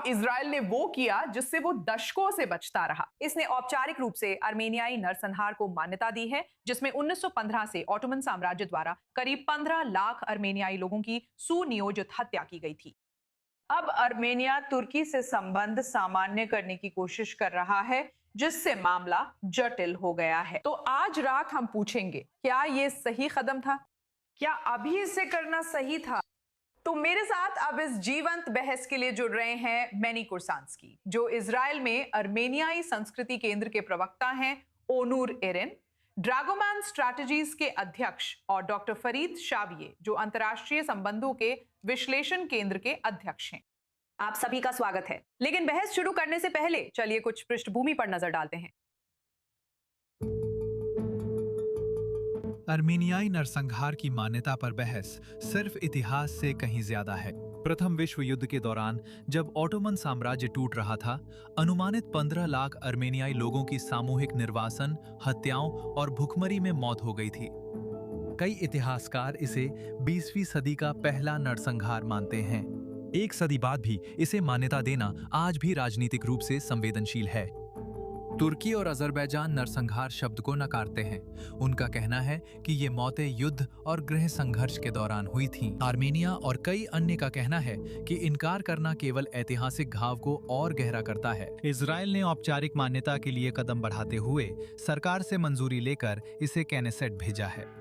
अब इजराइल ने वो किया जिससे वो दशकों से बचता रहा। इसने औपचारिक रूप से अर्मेनियाई नरसंहार को मान्यता दी है, जिसमें 1915 से ऑटोमन साम्राज्य द्वारा करीब 15 लाख अर्मेनियाई लोगों की सुनियोजित हत्या की गई थी। अब अर्मेनिया तुर्की से संबंध सामान्य करने की कोशिश कर रहा है, जिससे मामला जटिल हो गया है। तो आज रात हम पूछेंगे, क्या ये सही कदम था? क्या अभी इसे करना सही था? तो मेरे साथ अब इस जीवंत बहस के लिए जुड़ रहे हैं मैनी कुर्सांस्की, जो इजराइल में अर्मेनियाई संस्कृति केंद्र के प्रवक्ता हैं, ओनूर एरेन, ड्रैगोमैन स्ट्रैटेजीज के अध्यक्ष, और डॉक्टर फरीद शाविये, जो अंतर्राष्ट्रीय संबंधों के विश्लेषण केंद्र के अध्यक्ष हैं। आप सभी का स्वागत है। लेकिन बहस शुरू करने से पहले चलिए कुछ पृष्ठभूमि पर नजर डालते हैं। अर्मेनियाई नरसंहार की मान्यता पर बहस सिर्फ इतिहास से कहीं ज्यादा है। प्रथम विश्व युद्ध के दौरान जब ऑटोमन साम्राज्य टूट रहा था, अनुमानित 15 लाख अर्मेनियाई लोगों की सामूहिक निर्वासन, हत्याओं और भुखमरी में मौत हो गई थी। कई इतिहासकार इसे 20वीं सदी का पहला नरसंहार मानते हैं। एक सदी बाद भी इसे मान्यता देना आज भी राजनीतिक रूप से संवेदनशील है। तुर्की और अजरबैजान नरसंहार शब्द को नकारते हैं। उनका कहना है कि ये मौतें युद्ध और गृह संघर्ष के दौरान हुई थीं। आर्मेनिया और कई अन्य का कहना है कि इनकार करना केवल ऐतिहासिक घाव को और गहरा करता है। इजराइल ने औपचारिक मान्यता के लिए कदम बढ़ाते हुए सरकार से मंजूरी लेकर इसे कैनेसेट भेजा है।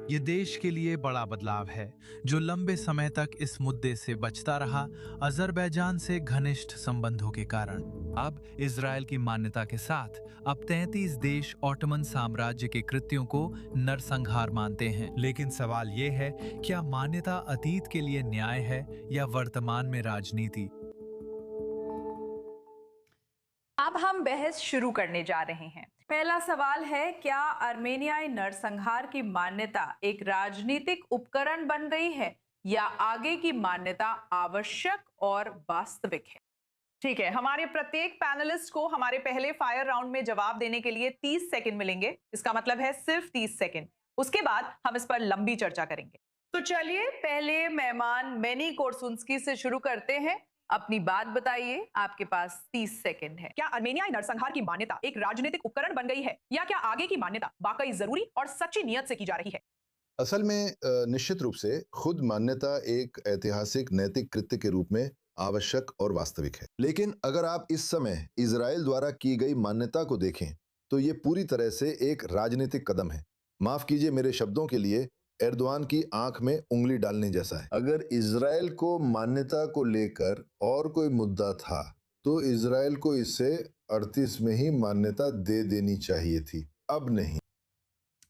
ये देश के लिए बड़ा बदलाव है, जो लंबे समय तक इस मुद्दे से बचता रहा, अजरबैजान से घनिष्ठ संबंधों के कारण। अब इजराइल की मान्यता के साथ अब 33 देश ऑटोमन साम्राज्य के कृत्यों को नरसंहार मानते हैं। लेकिन सवाल ये है, क्या मान्यता अतीत के लिए न्याय है या वर्तमान में राजनीति? अब हम बहस शुरू करने जा रहे हैं। पहला सवाल है, क्या अर्मेनियाई नरसंहार की मान्यता एक राजनीतिक उपकरण बन गई है या आगे की मान्यता आवश्यक और वास्तविक है? ठीक है, हमारे प्रत्येक पैनलिस्ट को हमारे पहले फायर राउंड में जवाब देने के लिए 30 सेकंड मिलेंगे। इसका मतलब है सिर्फ 30 सेकंड। उसके बाद हम इस पर लंबी चर्चा करेंगे। तो चलिए पहले मेहमान मैनी कुर्सांस्की से शुरू करते हैं। अपनी बात बताइए, आपके पास 30 सेकंड है। क्या अर्मेनियाई नरसंहार की मान्यता एक राजनीतिक उपकरण बन गई है या क्या आगे की मान्यता वाकई जरूरी और सच्ची नियत से की जा रही है? असल में निश्चित रूप से खुद मान्यता एक ऐतिहासिक नैतिक कृत्य के रूप में आवश्यक और वास्तविक है। लेकिन अगर आप इस समय इजराइल द्वारा की गई मान्यता को देखें तो ये पूरी तरह से एक राजनीतिक कदम है। माफ कीजिए मेरे शब्दों के लिए, एर्दोआन की आंख में उंगली डालने जैसा है। अगर इजराइल को मान्यता को लेकर और कोई मुद्दा था तो इजराइल को इसे 38 में ही मान्यता दे देनी चाहिए थी, अब नहीं।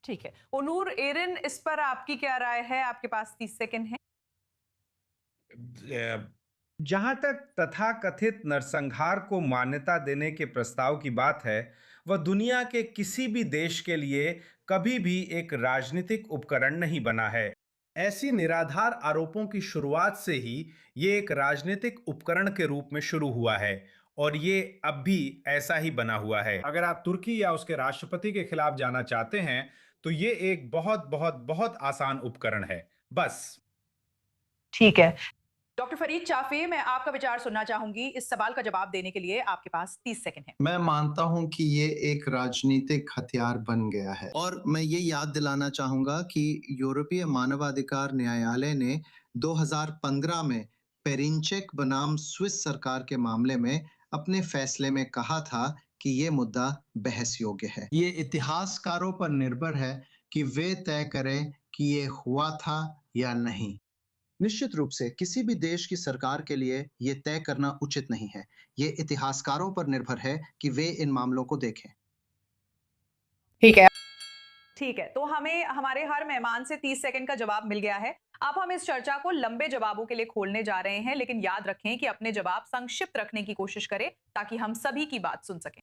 ठीक है, ओनूर एरेन, इस पर आपकी क्या राय है? आपके पास 30 सेकंड है। जहां तक तथाकथित नरसंहार को मान्यता देने के प्रस्ताव की बात है, वह दुनिया के किसी भी देश के लिए कभी भी एक राजनीतिक उपकरण नहीं बना है। ऐसी निराधार आरोपों की शुरुआत से ही ये एक राजनीतिक उपकरण के रूप में शुरू हुआ है और ये अब भी ऐसा ही बना हुआ है। अगर आप तुर्की या उसके राष्ट्रपति के खिलाफ जाना चाहते हैं तो ये एक बहुत बहुत बहुत आसान उपकरण है, बस। ठीक है, डॉक्टर फरीद चाफी, मैं आपका विचार सुनना चाहूंगी। इस सवाल का जवाब देने के लिए आपके पास 30 सेकंड है। मैं मानता हूं कि ये एक राजनीतिक हथियार बन गया है और मैं ये याद दिलाना चाहूंगा कि यूरोपीय मानवाधिकार न्यायालय ने 2015 में पेरिंचेक बनाम स्विस सरकार के मामले में अपने फैसले में कहा था कि ये मुद्दा बहस योग्य है। ये इतिहासकारों पर निर्भर है कि वे तय करें कि ये हुआ था या नहीं। निश्चित रूप से किसी भी देश की सरकार के लिए ये तय करना उचित नहीं है। ये इतिहासकारों पर निर्भर है कि वे इन मामलों को देखें। ठीक है, तो हमें हमारे हर मेहमान से 30 सेकंड का जवाब मिल गया है। अब हम इस चर्चा को लंबे जवाबों के लिए खोलने जा रहे हैं, लेकिन याद रखें कि अपने जवाब संक्षिप्त रखने की कोशिश करें ताकि हम सभी की बात सुन सकें।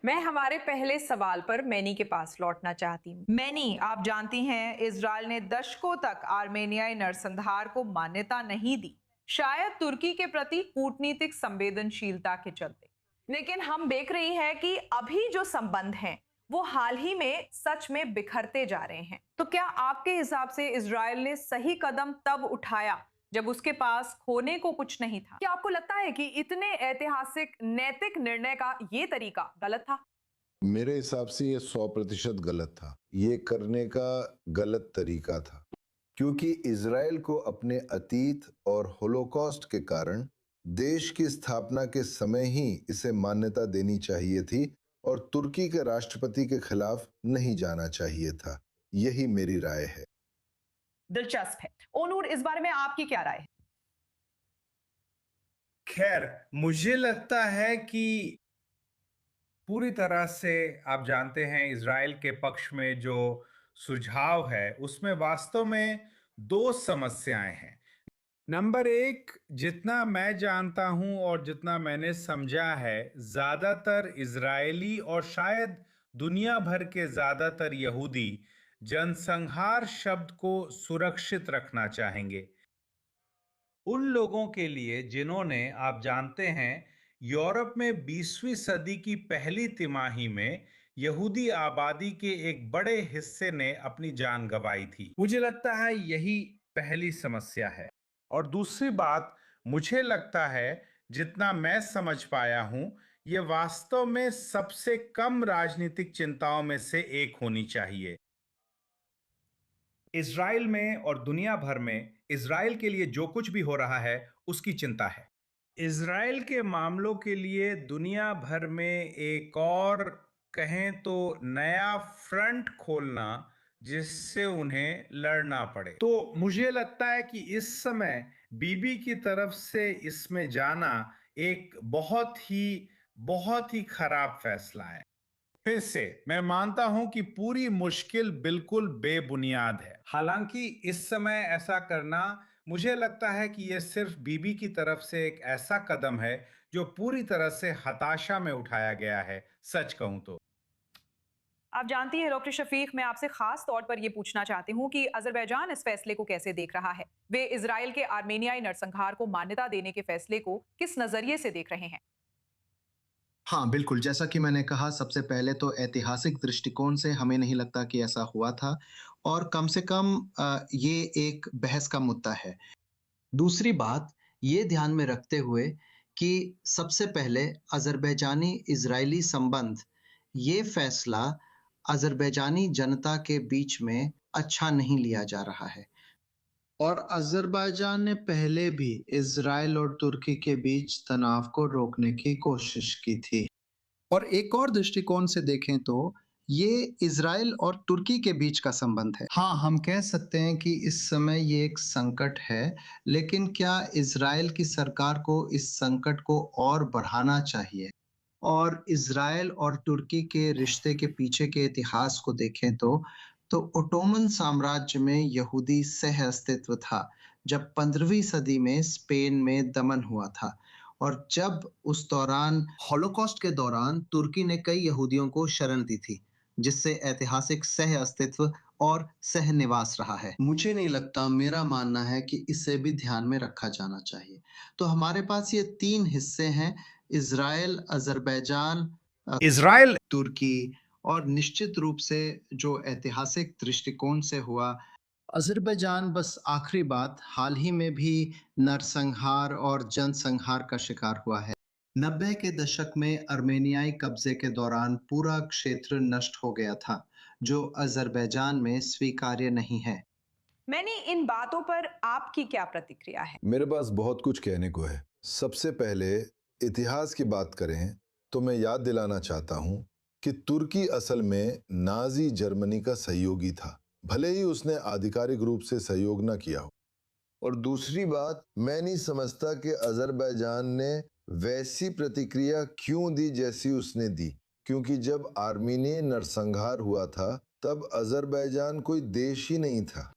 मैं हमारे पहले सवाल पर मैनी के पास लौटना चाहती हूँ। मैनी, आप जानती हैं इजराइल ने दशकों तक आर्मेनियाई नरसंहार को मान्यता नहीं दी, शायद तुर्की के प्रति कूटनीतिक संवेदनशीलता के चलते। लेकिन हम देख रही है कि अभी जो संबंध हैं वो हाल ही में सच में बिखरते जा रहे हैं। तो क्या आपके हिसाब से इजराइल ने सही कदम तब उठाया जब उसके पास खोने को कुछ नहीं था। क्या आपको लगता है कि इतने ऐतिहासिक नैतिक निर्णय का ये तरीका गलत था? मेरे हिसाब से ये 100% गलत था। ये करने का गलत तरीका था, क्योंकि इज़राइल को अपने अतीत और होलोकॉस्ट के कारण देश की स्थापना के समय ही इसे मान्यता देनी चाहिए थी और तुर्की के राष्ट्रपति के खिलाफ नहीं जाना चाहिए था। यही मेरी राय है। दिलचस्प है। ओनूर, इस बारे में आपकी क्या राय है? खैर, मुझे लगता है कि पूरी तरह से आप जानते हैं इज़राइल के पक्ष में जो सुझाव है उसमें वास्तव में दो समस्याएं हैं। नंबर एक, जितना मैं जानता हूं और जितना मैंने समझा है, ज्यादातर इजरायली और शायद दुनिया भर के ज्यादातर यहूदी जनसंहार शब्द को सुरक्षित रखना चाहेंगे। उन लोगों के लिए जिन्होंने, आप जानते हैं, यूरोप में 20वीं सदी की पहली तिमाही में यहूदी आबादी के एक बड़े हिस्से ने अपनी जान गंवाई थी। मुझे लगता है यही पहली समस्या है। और दूसरी बात, मुझे लगता है जितना मैं समझ पाया हूं, ये वास्तव में सबसे कम राजनीतिक चिंताओं में से एक होनी चाहिए। इज़राइल में और दुनिया भर में इज़राइल के लिए जो कुछ भी हो रहा है उसकी चिंता है। इज़राइल के मामलों के लिए दुनिया भर में एक और, कहें तो, नया फ्रंट खोलना जिससे उन्हें लड़ना पड़े। तो मुझे लगता है कि इस समय बीबी की तरफ से इसमें जाना एक बहुत ही खराब फैसला है। फिर से मैं मानता हूं कि पूरी मुश्किल बिल्कुल बेबुनियाद है। हालांकि इस समय ऐसा करना, मुझे लगता है कि यह सिर्फ बीबी की तरफ से एक ऐसा कदम है जो पूरी तरह से हताशा में उठाया गया है, सच कहूं तो। आप जानती हैं डॉक्टर शफीक, मैं आपसे खास तौर पर यह पूछना चाहती हूं कि अजरबैजान इस फैसले को कैसे देख रहा है। वे इजराइल के आर्मेनियाई नरसंहार को मान्यता देने के फैसले को किस नजरिए से देख रहे हैं? हाँ, बिल्कुल, जैसा कि मैंने कहा, सबसे पहले तो ऐतिहासिक दृष्टिकोण से हमें नहीं लगता कि ऐसा हुआ था, और कम से कम ये एक बहस का मुद्दा है। दूसरी बात, ये ध्यान में रखते हुए कि सबसे पहले अज़रबैजानी-इज़राइली संबंध, ये फैसला अज़रबैजानी जनता के बीच में अच्छा नहीं लिया जा रहा है। और अज़रबैजान ने पहले भी इज़राइल और तुर्की के बीच तनाव को रोकने की कोशिश की थी। और एक और दृष्टिकोण से देखें तो ये इज़राइल और तुर्की के बीच का संबंध है। हाँ, हम कह सकते हैं कि इस समय ये एक संकट है, लेकिन क्या इज़राइल की सरकार को इस संकट को और बढ़ाना चाहिए? और इज़राइल और तुर्की के रिश्ते के पीछे के इतिहास को देखें तो ओटोमन साम्राज्य में यहूदी सह अस्तित्व था, जब 15वीं सदी में स्पेन में दमन हुआ था। और जब उस दौरान, हॉलोकॉस्ट के दौरान, तुर्की ने कई यहूदियों को शरण दी थी, जिससे ऐतिहासिक सह अस्तित्व और सह निवास रहा है। मुझे नहीं लगता, मेरा मानना है कि इसे भी ध्यान में रखा जाना चाहिए। तो हमारे पास ये 3 हिस्से हैं, इज़राइल, अज़रबैजान, इज़राइल तुर्की, और निश्चित रूप से जो ऐतिहासिक दृष्टिकोण से हुआ, अज़रबैजान, बस आखिरी बात, हाल ही में भी नरसंहार और जनसंहार का शिकार हुआ है। 90 के दशक में अर्मेनियाई कब्जे के दौरान पूरा क्षेत्र नष्ट हो गया था, जो अज़रबैजान में स्वीकार्य नहीं है। मैंने इन बातों पर आपकी क्या प्रतिक्रिया है? मेरे पास बहुत कुछ कहने को है। सबसे पहले इतिहास की बात करें तो मैं याद दिलाना चाहता हूं कि तुर्की असल में नाजी जर्मनी का सहयोगी था, भले ही उसने आधिकारिक रूप से सहयोग न किया हो। और दूसरी बात, मैं नहीं समझता कि अज़रबैजान ने वैसी प्रतिक्रिया क्यों दी जैसी उसने दी, क्योंकि जब आर्मीनियन नरसंहार हुआ था तब अज़रबैजान कोई देश ही नहीं था।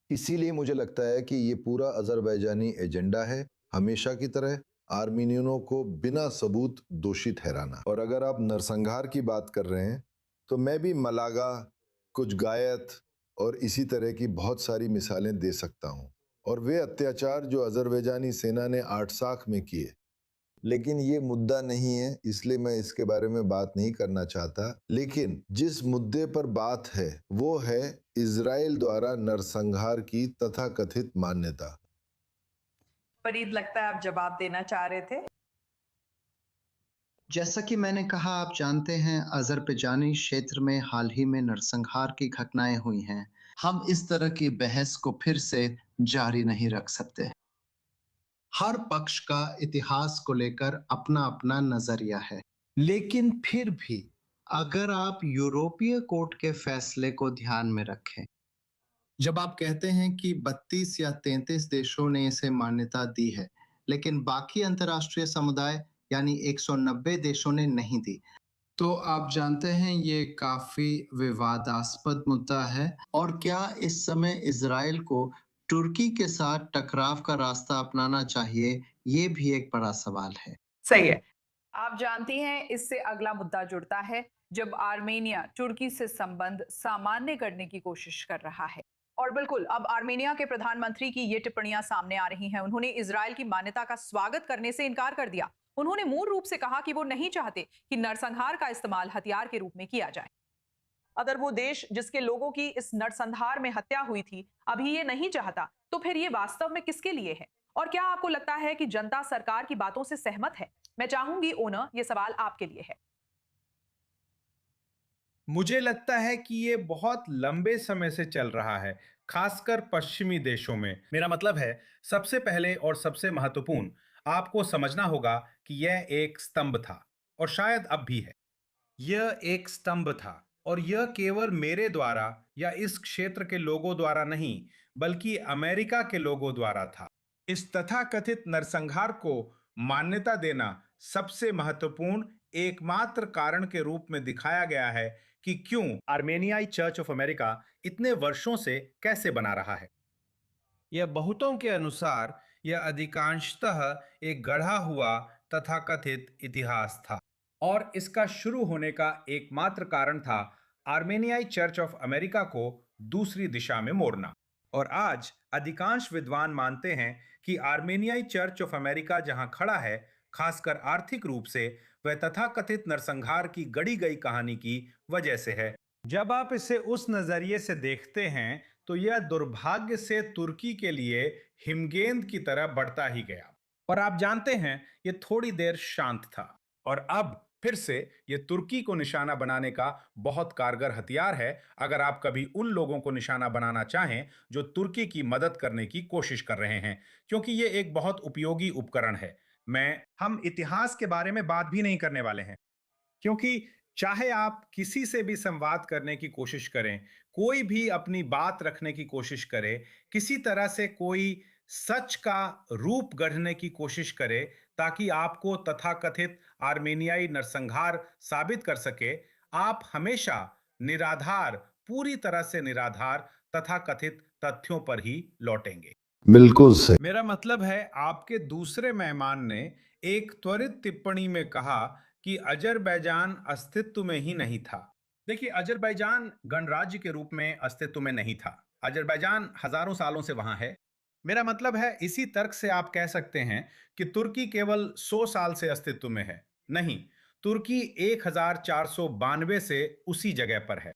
इसीलिए मुझे लगता है कि ये पूरा अज़रबैजानी एजेंडा है, हमेशा की तरह आर्मीनियनों को बिना सबूत दोषी ठहराना। और अगर आप नरसंहार की बात कर रहे हैं तो मैं भी मलागा, कुछ गायत और इसी तरह की बहुत सारी मिसालें दे सकता हूं, और वे अत्याचार जो अज़रबैजानी सेना ने आर्टसाख में किए। लेकिन ये मुद्दा नहीं है, इसलिए मैं इसके बारे में बात नहीं करना चाहता। लेकिन जिस मुद्दे पर बात है वो है इज़राइल द्वारा नरसंहार की तथाकथित मान्यता। फरीद, लगता है आप जवाब देना चाह रहे थे। जैसा कि मैंने कहा, आप जानते हैं अज़रबैजानी क्षेत्र में हाल ही में नरसंहार की घटनाएं हुई हैं। हम इस तरह की बहस को फिर से जारी नहीं रख सकते। हर पक्ष का इतिहास को लेकर अपना अपना नजरिया है, लेकिन फिर भी अगर आप यूरोपीय कोर्ट के फैसले को ध्यान में रखें, जब आप कहते हैं कि 32 या 33 देशों ने इसे मान्यता दी है, लेकिन बाकी अंतर्राष्ट्रीय समुदाय यानी 190 देशों ने नहीं दी, तो आप जानते हैं ये काफी विवादास्पद मुद्दा है। और क्या इस समय इजराइल को तुर्की के साथ टकराव का रास्ता अपनाना चाहिए, ये भी एक बड़ा सवाल है। सही है। आप जानती हैं, इससे अगला मुद्दा जुड़ता है जब आर्मेनिया तुर्की से संबंध सामान्य करने की कोशिश कर रहा है। और बिल्कुल, अब आर्मेनिया के प्रधानमंत्री की ये टिप्पणियां सामने आ रही हैं। उन्होंने इजरायल की मान्यता का स्वागत करने से इनकार कर दिया। उन्होंने मूल रूप से कहा कि वो नहीं चाहते कि नरसंहार का इस्तेमाल हथियार के रूप में किया जाए। अगर वो देश जिसके लोगों की इस नरसंहार में हत्या हुई थी अभी ये नहीं चाहता, तो फिर ये वास्तव में किसके लिए है? और क्या आपको लगता है कि जनता सरकार की बातों से सहमत है? मैं चाहूंगी ओनर, ये सवाल आपके लिए है। मुझे लगता है कि ये बहुत लंबे समय से चल रहा है, खासकर पश्चिमी देशों में। मेरा मतलब है, सबसे पहले और सबसे महत्वपूर्ण, आपको समझना होगा कि यह एक स्तंभ था और शायद अब भी है। यह एक स्तंभ था और यह केवल मेरे द्वारा या इस क्षेत्र के लोगों द्वारा नहीं, बल्कि अमेरिका के लोगों द्वारा था। इस तथाकथित नरसंहार को मान्यता देना सबसे महत्वपूर्ण एकमात्र कारण के रूप में दिखाया गया है कि क्यों आर्मेनियाई चर्च ऑफ अमेरिका इतने वर्षों से कैसे बना रहा है। यह बहुतों के अनुसार यह अधिकांशतः एक गढ़ा हुआ तथाकथित इतिहास था और इसका शुरू होने का एकमात्र कारण था आर्मेनियाई चर्च ऑफ अमेरिका को दूसरी दिशा में मोड़ना। और आज अधिकांश विद्वान मानते हैं कि आर्मेनियाई चर्च ऑफ अमेरिका जहां खड़ा है, खासकर आर्थिक रूप से, वह तथाकथित नरसंहार की गढ़ी गई कहानी की वजह से है। जब आप इसे उस नजरिए से देखते हैं तो यह दुर्भाग्य से तुर्की के लिए हिमगेंद की तरह बढ़ता ही गया। और आप जानते हैं, यह थोड़ी देर शांत था और अब फिर से यह तुर्की को निशाना बनाने का बहुत कारगर हथियार है, अगर आप कभी उन लोगों को निशाना बनाना चाहें जो तुर्की की मदद करने की कोशिश कर रहे हैं, क्योंकि यह एक बहुत उपयोगी उपकरण है। हम इतिहास के बारे में बात भी नहीं करने वाले हैं, क्योंकि चाहे आप किसी से भी संवाद करने की कोशिश करें, कोई भी अपनी बात रखने की कोशिश करे, किसी तरह से कोई सच का रूप गढ़ने की कोशिश करे ताकि आपको तथाकथित आर्मेनियाई नरसंहार साबित कर सके, आप हमेशा निराधार, पूरी तरह से निराधार तथाकथित तथ्यों पर ही लौटेंगे। बिल्कुल सही। मेरा मतलब है, आपके दूसरे मेहमान ने एक त्वरित टिप्पणी में कहा कि अजरबैजान अस्तित्व में ही नहीं था। देखिए, अजरबैजान गणराज्य के रूप में अस्तित्व में नहीं था। अजरबैजान हजारों सालों से वहां है। मेरा मतलब है, इसी तर्क से आप कह सकते हैं कि तुर्की केवल 100 साल से अस्तित्व में है। नहीं, तुर्की 1492 से उसी जगह पर है।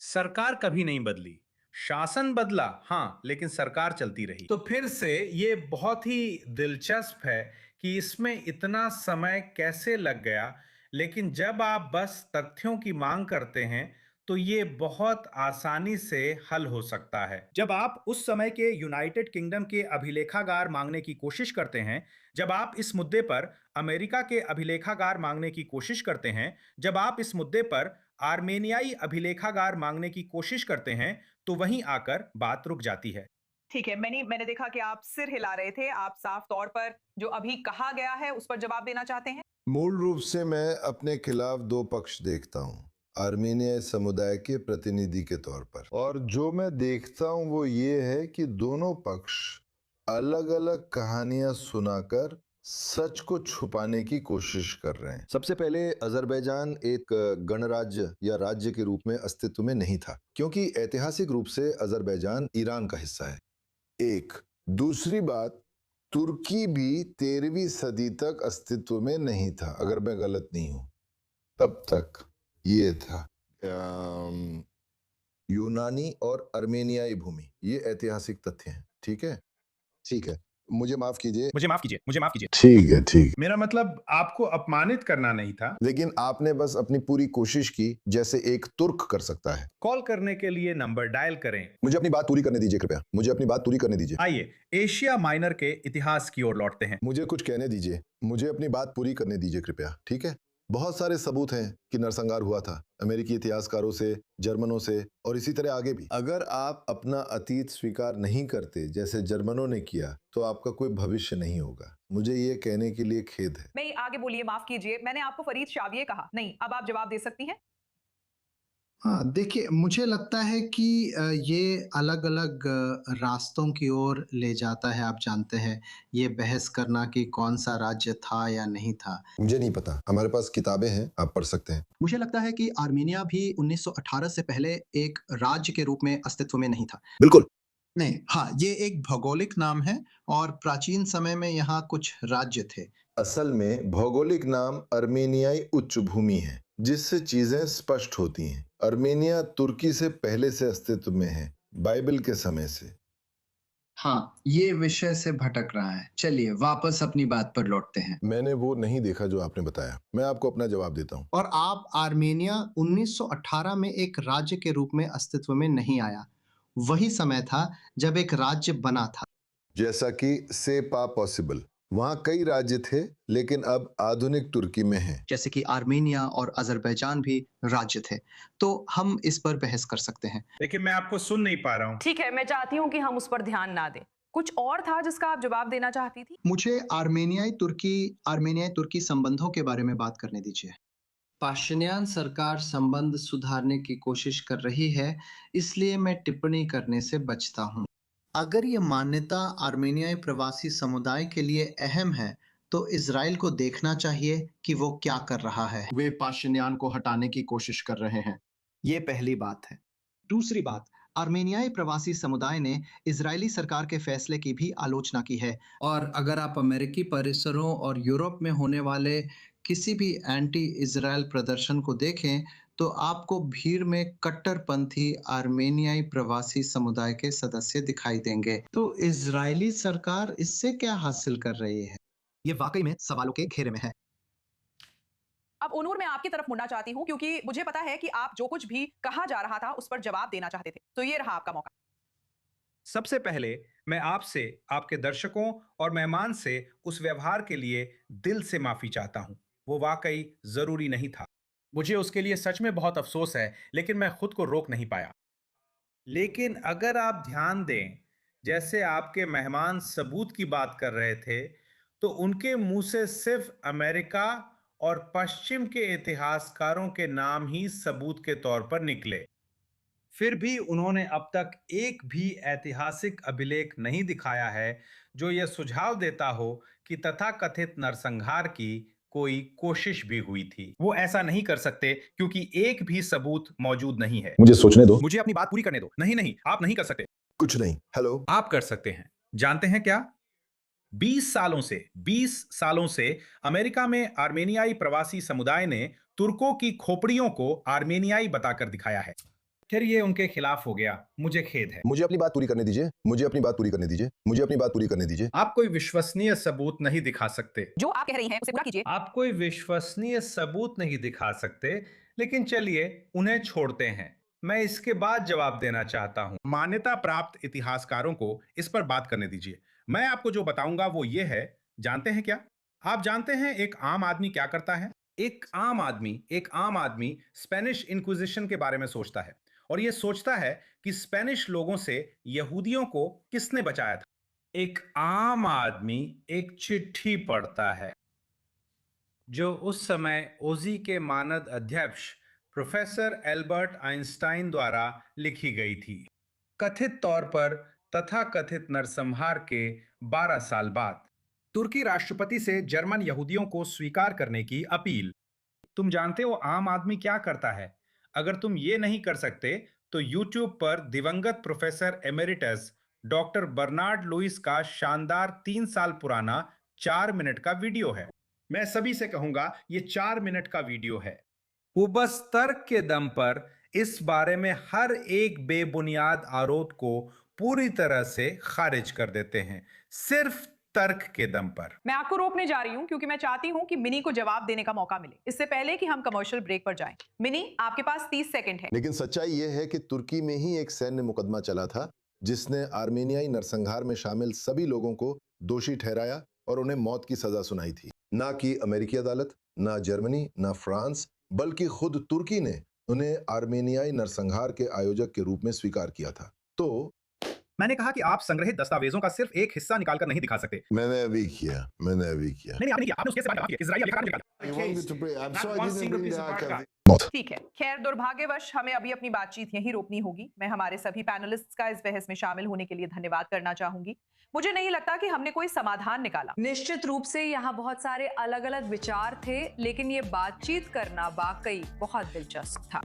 सरकार कभी नहीं बदली, शासन बदला, हाँ, लेकिन सरकार चलती रही। तो फिर से ये बहुत ही दिलचस्प है कि इसमें इतना समय कैसे लग गया, लेकिन जब आप बस तथ्यों की मांग करते हैं तो ये बहुत आसानी से हल हो सकता है। जब आप उस समय के यूनाइटेड किंगडम के अभिलेखागार मांगने की कोशिश करते हैं, जब आप इस मुद्दे पर अमेरिका के अभिलेखागार मांगने की कोशिश करते हैं, जब आप इस मुद्दे पर आर्मेनियाई अभिलेखागार मांगने की कोशिश करते हैं, तो वहीं आकर बात रुक जाती है। ठीक है, मैंने देखा कि आप सिर हिला रहे थे। आप साफ तौर पर जो अभी कहा गया है उस पर जवाब देना चाहते हैं? मूल रूप से मैं अपने खिलाफ दो पक्ष देखता हूँ, आर्मेनियाई समुदाय के प्रतिनिधि के तौर पर। और जो मैं देखता हूँ वो ये है कि दोनों पक्ष अलग अलग कहानियां सुनाकर सच को छुपाने की कोशिश कर रहे हैं। सबसे पहले, अजरबैजान एक गणराज्य या राज्य के रूप में अस्तित्व में नहीं था, क्योंकि ऐतिहासिक रूप से अजरबैजान ईरान का हिस्सा है। एक दूसरी बात, तुर्की भी 13वीं सदी तक अस्तित्व में नहीं था, अगर मैं गलत नहीं हूं। तब तक ये था यूनानी और अर्मेनियाई भूमि। ये ऐतिहासिक तथ्य हैं, ठीक है। मुझे माफ कीजिए। मुझे माफ कीजिए, मुझे माफ कीजिए। ठीक है, ठीक। मेरा मतलब आपको अपमानित करना नहीं था। लेकिन आपने बस अपनी पूरी कोशिश की जैसे एक तुर्क कर सकता है। कॉल करने के लिए नंबर डायल करें। मुझे अपनी बात पूरी करने दीजिए कृपया। मुझे अपनी बात पूरी करने दीजिए। आइए एशिया माइनर के इतिहास की ओर लौटते हैं। मुझे कुछ कहने दीजिए। मुझे अपनी बात पूरी करने दीजिए कृपया, ठीक है? बहुत सारे सबूत हैं कि नरसंहार हुआ था, अमेरिकी इतिहासकारों से, जर्मनों से और इसी तरह आगे भी। अगर आप अपना अतीत स्वीकार नहीं करते जैसे जर्मनों ने किया तो आपका कोई भविष्य नहीं होगा। मुझे ये कहने के लिए खेद है। नहीं, आगे बोलिए, माफ कीजिए, मैंने आपको फरीद शाविये कहा। नहीं, अब आप जवाब दे सकती हैं। हाँ, देखिए मुझे लगता है कि ये अलग-अलग रास्तों की ओर ले जाता है। आप जानते हैं, ये बहस करना कि कौन-सा राज्य था या नहीं था। मुझे नहीं पता, हमारे पास किताबें हैं, आप पढ़ सकते हैं। मुझे लगता है कि आर्मेनिया भी 1918 से पहले एक राज्य के रूप में अस्तित्व में नहीं था। बिल्कुल। नहीं, हाँ, ये एक भौगोलिक नाम है और प्राचीन समय में यहाँ कुछ राज्य थे। असल में भौगोलिक नाम अर्मेनियाई उच्च भूमि है, जिससे चीजें स्पष्ट होती हैं। अर्मेनिया तुर्की से पहले से अस्तित्व में है, बाइबल के समय से। हाँ, ये विषय से भटक रहा है। चलिए वापस अपनी बात पर लौटते हैं। मैंने वो नहीं देखा जो आपने बताया। मैं आपको अपना जवाब देता हूँ। और आप आर्मेनिया 1918 में एक राज्य के रूप में अस्तित्व में नहीं आया। वही समय था जब एक राज्य बना था। जैसा कि सेपा पॉसिबल, वहाँ कई राज्य थे लेकिन अब आधुनिक तुर्की में हैं। जैसे कि आर्मेनिया और अज़रबैजान भी राज्य थे। तो हम इस पर बहस कर सकते हैं। देखिए मैं आपको सुन नहीं पा रहा हूँ। ठीक है, मैं चाहती हूँ कि हम उस पर ध्यान ना दें। कुछ और था जिसका आप जवाब देना चाहती थी? मुझे आर्मेनियाई तुर्की संबंधों के बारे में बात करने दीजिए। पाशिनियान सरकार संबंध सुधारने की कोशिश कर रही है, इसलिए मैं टिप्पणी करने से बचता हूँ। अगर ये मान्यता आर्मेनियाई प्रवासी समुदाय के लिए अहम है, तो इज़राइल को देखना चाहिए कि वो क्या कर रहा है। वे पाशिनियान को हटाने की कोशिश कर रहे हैं। ये पहली बात है। दूसरी बात, आर्मेनियाई प्रवासी समुदाय ने इजरायली सरकार के फैसले की भी आलोचना की है। और अगर आप अमेरिकी परिसरों और यूरोप में होने वाले किसी भी एंटी इजराइल प्रदर्शन को देखें, तो आपको भीड़ में कट्टरपंथी आर्मेनियाई प्रवासी समुदाय के सदस्य दिखाई देंगे। तो इजरायली सरकार इससे क्या हासिल कर रही है? ये वाकई में सवालों के घेरे में है। अब ओनूर, मैं आपकी तरफ मुड़ना चाहती हूँ क्योंकि मुझे पता है कि आप जो कुछ भी कहा जा रहा था उस पर जवाब देना चाहते थे। तो ये रहा आपका मौका। सबसे पहले मैं आपसे, आपके दर्शकों और मेहमान से उस व्यवहार के लिए दिल से माफी चाहता हूं। वो वाकई जरूरी नहीं था। मुझे उसके लिए सच में बहुत अफसोस है, लेकिन मैं खुद को रोक नहीं पाया। लेकिन अगर आप ध्यान दें, जैसे आपके मेहमान सबूत की बात कर रहे थे, तो उनके मुंह से सिर्फ अमेरिका और पश्चिम के इतिहासकारों के नाम ही सबूत के तौर पर निकले। फिर भी उन्होंने अब तक एक भी ऐतिहासिक अभिलेख नहीं दिखाया है जो यह सुझाव देता हो कि तथाकथित नरसंहार की कोई कोशिश भी हुई थी। वो ऐसा नहीं कर सकते क्योंकि एक भी सबूत मौजूद नहीं है। मुझे सोचने दो। मुझे अपनी बात पूरी करने दो। नहीं नहीं, आप नहीं कर सकते। कुछ नहीं। हेलो। आप कर सकते हैं। जानते हैं क्या? 20 सालों से अमेरिका में आर्मेनियाई प्रवासी समुदाय ने तुर्कों की खोपड़ियों को आर्मेनियाई बताकर दिखाया है। फिर ये उनके खिलाफ हो गया। मुझे खेद है। मुझे अपनी बात पूरी करने दीजिए। मुझे अपनी बात पूरी करने दीजिए। मुझे अपनी बात पूरी करने दीजिए। आप कोई विश्वसनीय सबूत नहीं दिखा सकते। जो आप कह रही हैं उसे पूरा कीजिए। आप कोई विश्वसनीय सबूत नहीं दिखा सकते, लेकिन चलिए उन्हें छोड़ते हैं। मैं इसके बाद जवाब देना चाहता हूं। मान्यता प्राप्त इतिहासकारों को इस पर बात करने दीजिए। मैं आपको जो बताऊंगा वो ये है, जानते हैं क्या? आप जानते हैं एक आम आदमी क्या करता है? एक आम आदमी स्पेनिश इंक्विजिशन के बारे में सोचता है और यह सोचता है कि स्पेनिश लोगों से यहूदियों को किसने बचाया था। एक आम आदमी एक चिट्ठी पढ़ता है जो उस समय ओजी के मानद अध्यक्ष प्रोफेसर एल्बर्ट आइंस्टाइन द्वारा लिखी गई थी, कथित तौर पर तथाकथित नरसंहार के 12 साल बाद। तुर्की राष्ट्रपति से जर्मन यहूदियों को स्वीकार करने की अपील। तुम जानते हो आम आदमी क्या करता है? अगर तुम ये नहीं कर सकते तो यूट्यूब पर दिवंगत professor emeritus doctor Bernard Lewis का शानदार 3 साल पुराना 4 मिनट का वीडियो है। मैं सभी से कहूंगा ये 4 मिनट का वीडियो है। वो बस तर्क के दम पर इस बारे में हर एक बेबुनियाद आरोप को पूरी तरह से खारिज कर देते हैं। सिर्फ तर्क के दम पर। मैं आपको रोकने जा रही हूं क्योंकि मैं चाहती हूं कि मिनी को जवाब देने का मौका मिले, इससे पहले कि हम कमर्शियल ब्रेक पर जाएं। मिनी, आपके पास 30 सेकंड है। लेकिन सच्चाई यह है कि तुर्की में ही एक सैन्य मुकदमा चला था जिसने आर्मेनियाई नरसंहार में शामिल सभी लोगों को दोषी ठहराया और उन्हें मौत की सजा सुनाई थी। ना कि अमेरिकी अदालत, ना जर्मनी, ना फ्रांस, बल्कि खुद तुर्की ने उन्हें आर्मेनियाई नरसंहार के आयोजक के रूप में स्वीकार किया था। तो मैंने कहा कि आप संग्रहित दस्तावेजों का सिर्फ एक हिस्सा निकालकर नहीं दिखा सकते। मैंने अभी किया। नहीं, आपने किया। आपने उसके बाद किया। इजराइल अभी निकाला। ठीक है, खैर दुर्भाग्यवश हमें अभी अपनी बातचीत यहीं रोकनी होगी। मैं हमारे सभी पैनलिस्ट्स का इस बहस में शामिल होने के लिए धन्यवाद करना चाहूंगी। मुझे नहीं लगता कि हमने कोई समाधान निकाला। निश्चित रूप से यहाँ बहुत सारे अलग अलग विचार थे, लेकिन ये बातचीत करना वाकई बहुत दिलचस्प था।